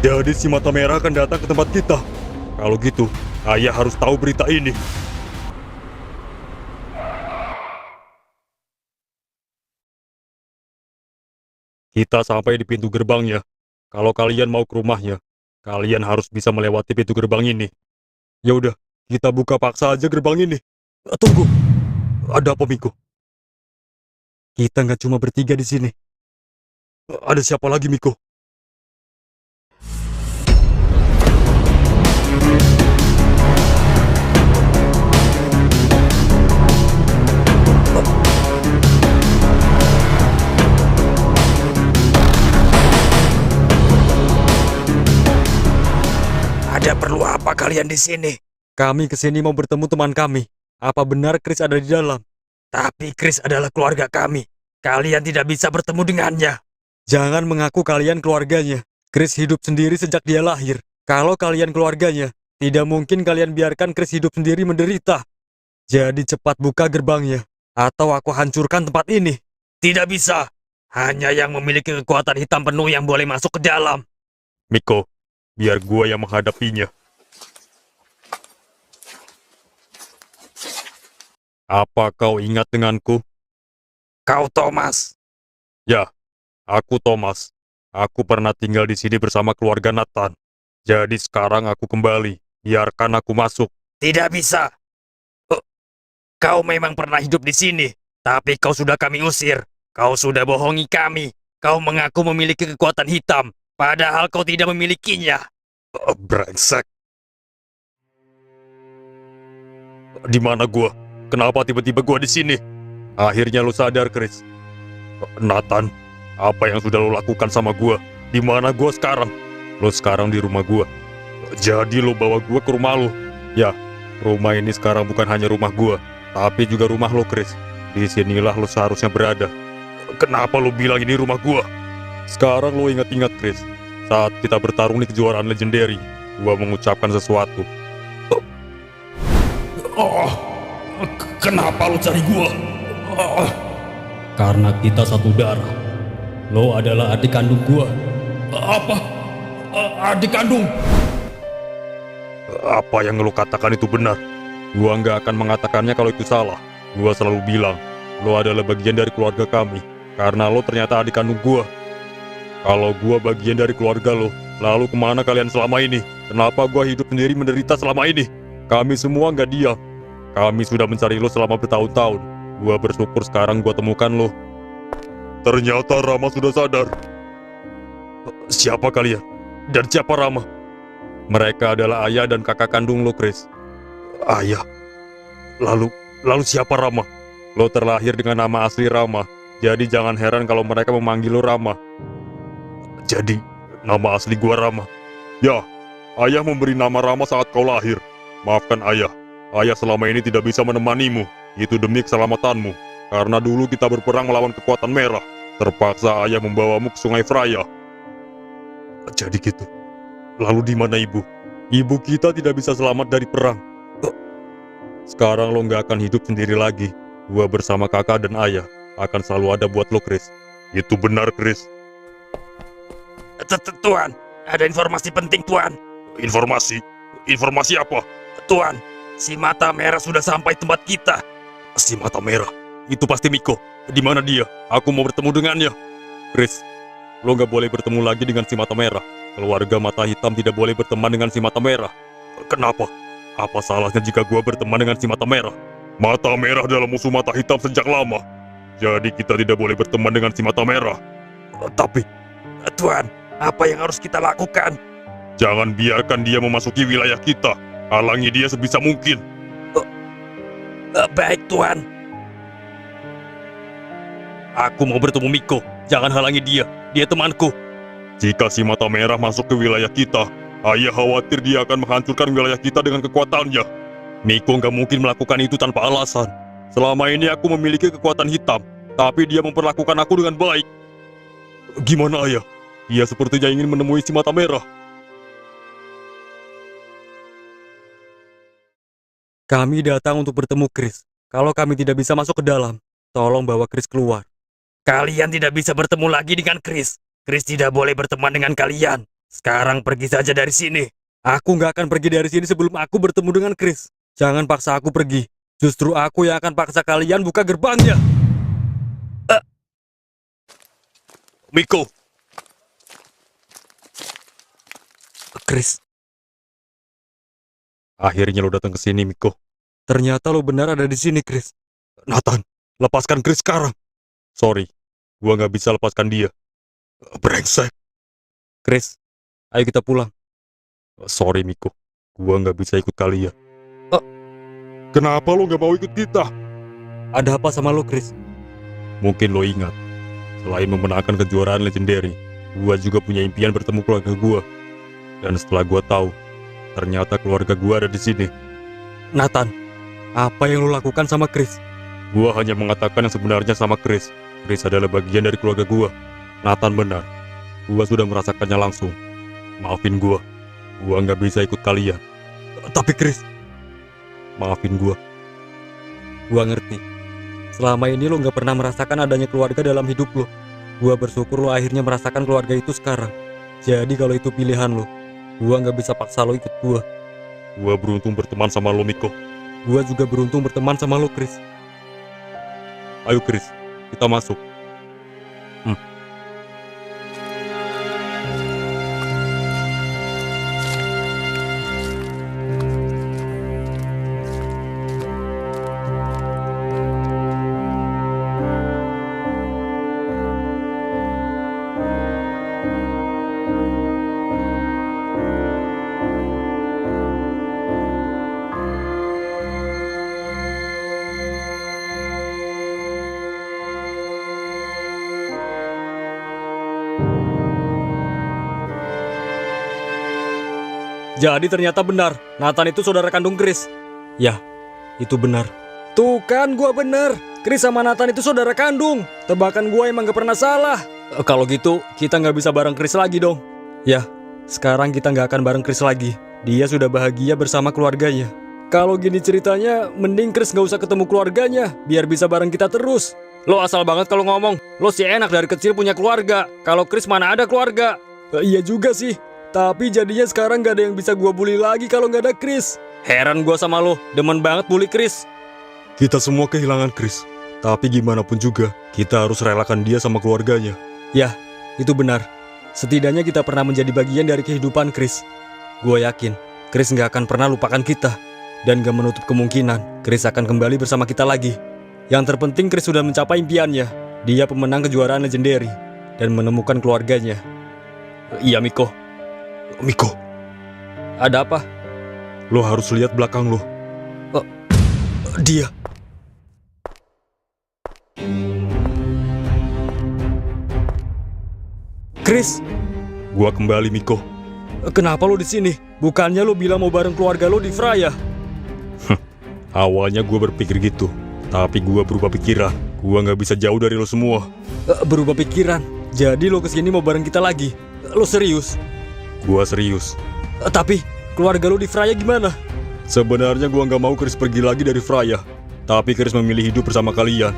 Jadi si mata merah akan datang ke tempat kita. Kalau gitu, ayah harus tahu berita ini. Kita sampai di pintu gerbangnya. Kalau kalian mau ke rumahnya, kalian harus bisa melewati pintu gerbang ini. Ya udah, kita buka paksa aja gerbang ini. Tunggu, ada apa Miko? Kita nggak cuma bertiga di sini. Ada siapa lagi Miko? Ada perlu apa kalian di sini? Kami kesini mau bertemu teman kami. Apa benar Chris ada di dalam? Tapi Chris adalah keluarga kami. Kalian tidak bisa bertemu dengannya. Jangan mengaku kalian keluarganya. Chris hidup sendiri sejak dia lahir. Kalau kalian keluarganya, tidak mungkin kalian biarkan Chris hidup sendiri menderita. Jadi cepat buka gerbangnya, atau aku hancurkan tempat ini. Tidak bisa. Hanya yang memiliki kekuatan hitam penuh yang boleh masuk ke dalam. Miko, biar gua yang menghadapinya. Apa kau ingat denganku? Kau Thomas. Ya, aku Thomas. Aku pernah tinggal di sini bersama keluarga Nathan. Jadi sekarang aku kembali. Biarkan aku masuk. Tidak bisa. Kau memang pernah hidup di sini. Tapi kau sudah kami usir. Kau sudah bohongi kami. Kau mengaku memiliki kekuatan hitam. Padahal kau tidak memilikinya. Brengsek. Di mana gua? Kenapa tiba-tiba gua di sini? Akhirnya lu sadar, Chris. Nathan, apa yang sudah lu lakukan sama gua? Di mana gua sekarang? Lu sekarang di rumah gua. Jadi lu bawa gua ke rumah lu. Ya, rumah ini sekarang bukan hanya rumah gua, tapi juga rumah lu, Chris. Di sinilah lu seharusnya berada. Kenapa lu bilang ini rumah gua? Sekarang lu ingat-ingat, Chris. Saat kita bertarung di kejuaraan legendary, gua mengucapkan sesuatu. Kenapa lo cari gua? Karena kita satu darah. Lo adalah adik kandung gua. Apa? Adik kandung? Apa yang lo katakan itu benar. Gua nggak akan mengatakannya kalau itu salah. Gua selalu bilang, lo adalah bagian dari keluarga kami. Karena lo ternyata adik kandung gua. Kalau gua bagian dari keluarga lo, lalu kemana kalian selama ini? Kenapa gua hidup sendiri menderita selama ini? Kami semua nggak diam. Kami sudah mencari lo selama bertahun-tahun. Gua bersyukur sekarang gua temukan lo. Ternyata Rama sudah sadar. Siapa kalian? Dan siapa Rama? Mereka adalah ayah dan kakak kandung lo, Chris. Ayah? Lalu siapa Rama? Lo terlahir dengan nama asli Rama. Jadi jangan heran kalau mereka memanggil lo Rama. Jadi, nama asli gua Rama. Ya, ayah memberi nama Rama saat kau lahir. Maafkan ayah. Ayah selama ini tidak bisa menemanimu. Itu demi keselamatanmu. Karena dulu kita berperang melawan kekuatan merah. Terpaksa ayah membawamu ke Sungai Freya. Jadi gitu. Lalu di mana ibu? Ibu kita tidak bisa selamat dari perang. Sekarang lo nggak akan hidup sendiri lagi. Gua bersama kakak dan ayah akan selalu ada buat lo, Chris. Itu benar, Chris. Tuan, ada informasi penting, Tuan. Informasi? Informasi apa? Tuan, si mata merah sudah sampai tempat kita. Si mata merah? Itu pasti Miko. Di mana dia? Aku mau bertemu dengannya. Chris, lo nggak boleh bertemu lagi dengan si mata merah. Keluarga mata hitam tidak boleh berteman dengan si mata merah. Kenapa? Apa salahnya jika gua berteman dengan si mata merah? Mata merah adalah musuh mata hitam sejak lama. Jadi kita tidak boleh berteman dengan si mata merah. Tapi, Tuan, apa yang harus kita lakukan? jangan biarkan dia memasuki wilayah kita. Halangi dia sebisa mungkin. Baik, Tuan. Aku mau bertemu Miko. Jangan halangi dia. Dia temanku. Jika si mata merah masuk ke wilayah kita, ayah khawatir dia akan menghancurkan wilayah kita dengan kekuatannya. Miko nggak mungkin melakukan itu tanpa alasan. Selama ini aku memiliki kekuatan hitam, tapi dia memperlakukan aku dengan baik. Gimana ayah? Dia sepertinya ingin menemui si mata merah. Kami datang untuk bertemu Chris. Kalau kami tidak bisa masuk ke dalam, tolong bawa Chris keluar. Kalian tidak bisa bertemu lagi dengan Chris. Chris tidak boleh berteman dengan kalian. Sekarang pergi saja dari sini. Aku nggak akan pergi dari sini sebelum aku bertemu dengan Chris. Jangan paksa aku pergi. Justru aku yang akan paksa kalian buka gerbangnya. Miko. Chris. Akhirnya lo datang ke sini, Miko. Ternyata lo benar ada di sini, Chris. Nathan, lepaskan Chris sekarang. Sorry, gua nggak bisa lepaskan dia. Brengsek. Chris, ayo kita pulang. Sorry, Miko. Gua nggak bisa ikut kalian. Kenapa lo nggak mau ikut kita? Ada apa sama lo, Chris? Mungkin lo ingat, selain memenangkan kejuaraan legendary, gua juga punya impian bertemu keluarga gua. Dan setelah gua tahu, ternyata keluarga gua ada di sini. Nathan, apa yang lo lakukan sama Chris? Gua hanya mengatakan yang sebenarnya sama Chris. Chris adalah bagian dari keluarga gua. Nathan benar. Gua sudah merasakannya langsung. Maafin gua. Gua nggak bisa ikut kalian. Tapi Chris, maafin gua. Gua ngerti. Selama ini lo nggak pernah merasakan adanya keluarga dalam hidup lo. Gua bersyukur lo akhirnya merasakan keluarga itu sekarang. Jadi kalau itu pilihan lo, gua nggak bisa paksa lo ikut gua. Gua beruntung berteman sama lo, Miko. Gua juga beruntung berteman sama lo, Chris. Ayo Chris, kita masuk. Jadi ternyata benar, Nathan itu saudara kandung Chris. Ya, itu benar. Tuh kan gua benar. Chris sama Nathan itu saudara kandung. Tebakan gua emang gak pernah salah. Kalau gitu, kita nggak bisa bareng Chris lagi dong. Ya, sekarang kita nggak akan bareng Chris lagi. Dia sudah bahagia bersama keluarganya. Kalau gini ceritanya, mending Chris nggak usah ketemu keluarganya, biar bisa bareng kita terus. Lo asal banget kalau ngomong. Lo sih enak dari kecil punya keluarga. Kalau Chris mana ada keluarga? Iya juga sih. Tapi jadinya sekarang gak ada yang bisa gua bully lagi kalau gak ada Chris. Heran gua sama lo, demen banget bully Chris. Kita semua kehilangan Chris. Tapi gimana pun juga, kita harus relakan dia sama keluarganya. Ya, itu benar. Setidaknya kita pernah menjadi bagian dari kehidupan Chris. Gua yakin, Chris gak akan pernah lupakan kita. Dan gak menutup kemungkinan, Chris akan kembali bersama kita lagi. Yang terpenting Chris sudah mencapai impiannya. Dia pemenang kejuaraan legendary. Dan menemukan keluarganya. Iya, Miko. Miko, ada apa? Lo harus lihat belakang lo. Dia. Chris. Gua kembali, Miko. Kenapa lo di sini? Bukannya lo bilang mau bareng keluarga lo di Freya? Awalnya gua berpikir gitu, tapi gua berubah pikiran. Gua nggak bisa jauh dari lo semua. Berubah pikiran? Jadi lo kesini mau bareng kita lagi? Lo serius? Gua serius. Tapi keluarga lu di Freya gimana? Sebenarnya gua nggak mau Chris pergi lagi dari Freya. Tapi Chris memilih hidup bersama kalian.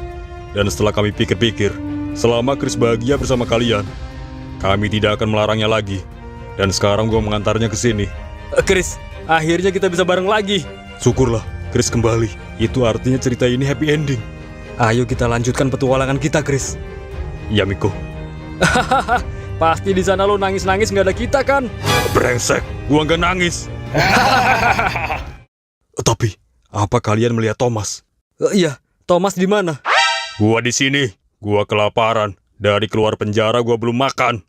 Dan setelah kami pikir-pikir, selama Chris bahagia bersama kalian, kami tidak akan melarangnya lagi. Dan sekarang gua mengantarnya ke sini. Chris, akhirnya kita bisa bareng lagi. Syukurlah, Chris kembali. Itu artinya cerita ini happy ending. Ayo kita lanjutkan petualangan kita, Chris. Iya, Miko. Pasti di sana lo nangis-nangis nggak ada kita kan? Brengsek, gua nggak nangis. Tapi, apa kalian melihat Thomas? Iya, Thomas di mana? Gua di sini. Gua kelaparan. Dari keluar penjara gua belum makan.